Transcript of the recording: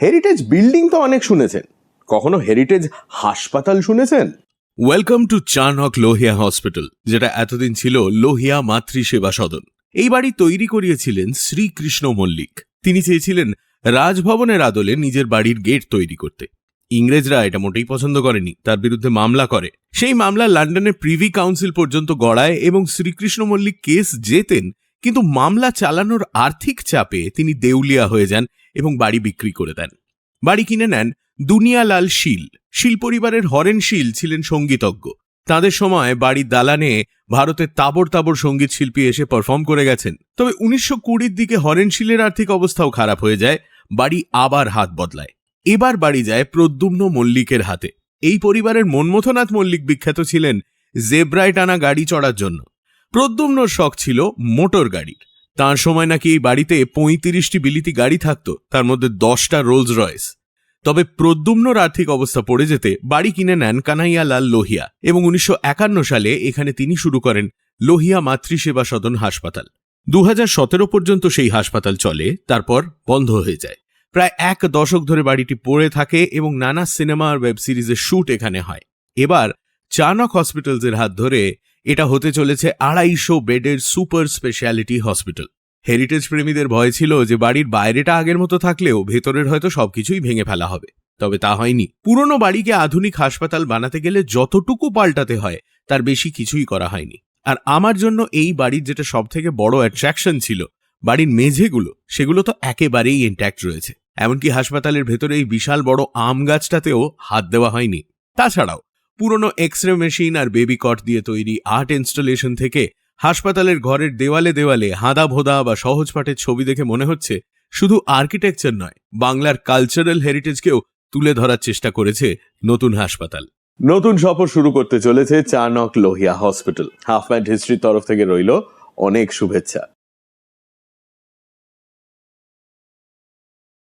Heritage building তো অনেক শুনেছেন, কখনো হেরিটেজ হাসপাতাল শুনেছেন? ওয়েলকাম টু চানক লোহিয়া হসপিটাল, যেটা এতদিন ছিল লোহিয়া মাতৃসেবা সদন। এই বাড়ি তৈরি করিয়েছিলেন শ্রীকৃষ্ণ মল্লিক। তিনি চেয়েছিলেন রাজভবনের আদলে নিজের বাড়ির গেট তৈরি করতে। ইংরেজরা এটা মোটেই পছন্দ করেনি, তার বিরুদ্ধে মামলা করে। সেই মামলা লন্ডনের প্রিভি কাউন্সিল পর্যন্ত গড়ায় এবং শ্রীকৃষ্ণ মল্লিক কেস জেতেন, কিন্তু মামলা চালানোর আর্থিক চাপে তিনি দেউলিয়া হয়ে যান এবং বাড়ি বিক্রি করে দেন। বাড়ি কিনে নেন দুনিয়ালাল শীল। শীল পরিবারের হরেন শীল ছিলেন সঙ্গীতজ্ঞ। তাদের সময় বাড়ির দালানে ভারতের তাবড় তাবড় সঙ্গীত শিল্পী এসে পারফর্ম করে গেছেন। তবে 1920-র দিকে হরেন শীলের আর্থিক অবস্থাও খারাপ হয়ে যায়। বাড়ি আবার হাত বদলায়। এবার বাড়ি যায় প্রদ্যুম্ন মল্লিকের হাতে। এই পরিবারের মনমথনাথ মল্লিক বিখ্যাত ছিলেন জেব্রায় টানা গাড়ি চড়ার জন্য। প্রদ্যুম্নর শখ ছিল মোটর গাড়ির। তাঁর সময় নাকি এই বাড়িতে 35টি বিলিতি গাড়ি থাকত, তার মধ্যে 10টা রোলস রয়েস। তবে প্রদ্যুম্নর আর্থিক অবস্থা পড়ে যেতে বাড়ি কিনে নেন কানাইয়ালাল লোহিয়া এবং 1951 সালে এখানে তিনি শুরু করেন লোহিয়া মাতৃসেবা সদন হাসপাতাল। 2017 পর্যন্ত সেই হাসপাতাল চলে, তারপর বন্ধ হয়ে যায়। প্রায় 1 দশক ধরে বাড়িটি পড়ে থাকে এবং নানা সিনেমা আর ওয়েব সিরিজের শুট এখানে হয়। এবার চানক হসপিটালসের হাত ধরে এটা হতে চলেছে 250 বেডের সুপার স্পেশালিটি হসপিটাল। হেরিটেজ প্রেমীদের ভয় ছিল যে বাড়ির বাইরেটা আগের মতো থাকলেও ভেতরের হয়তো সবকিছুই ভেঙে ফেলা হবে। তবে তা হয়নি। পুরনো বাড়িকে আধুনিক হাসপাতাল বানাতে গেলে যতটুকু পাল্টাতে হয় তার বেশি কিছুই করা হয়নি। আর আমার জন্য এই বাড়ির যেটা সব থেকে বড় অ্যাট্রাকশন ছিল, বাড়ির মেঝেগুলো, সেগুলো তো একেবারেই ইনট্যাক্ট রয়েছে। এমনকি হাসপাতালের ভেতরে এই বিশাল বড় আম গাছটাতেও হাত দেওয়া হয়নি। তাছাড়াও পুরনো এক্স রে মেশিন আর বেবি কট দিয়ে তৈরি আর্ট ইনস্টলেশন থেকে হাসপাতালের ঘরের দেওয়ালে দেওয়ালে হাদা ভোদা বা সহজ পাঠের ছবি দেখে মনে হচ্ছে শুধু আর্কিটেকচার নয়, বাংলার কালচারাল হেরিটেজকেও তুলে ধরার চেষ্টা করেছে নতুন হাসপাতাল। নতুন সফর শুরু করতে চলেছে Chanak Lohia hospital. Half pant হিস্ট্রির তরফ থেকে রইল অনেক শুভেচ্ছা।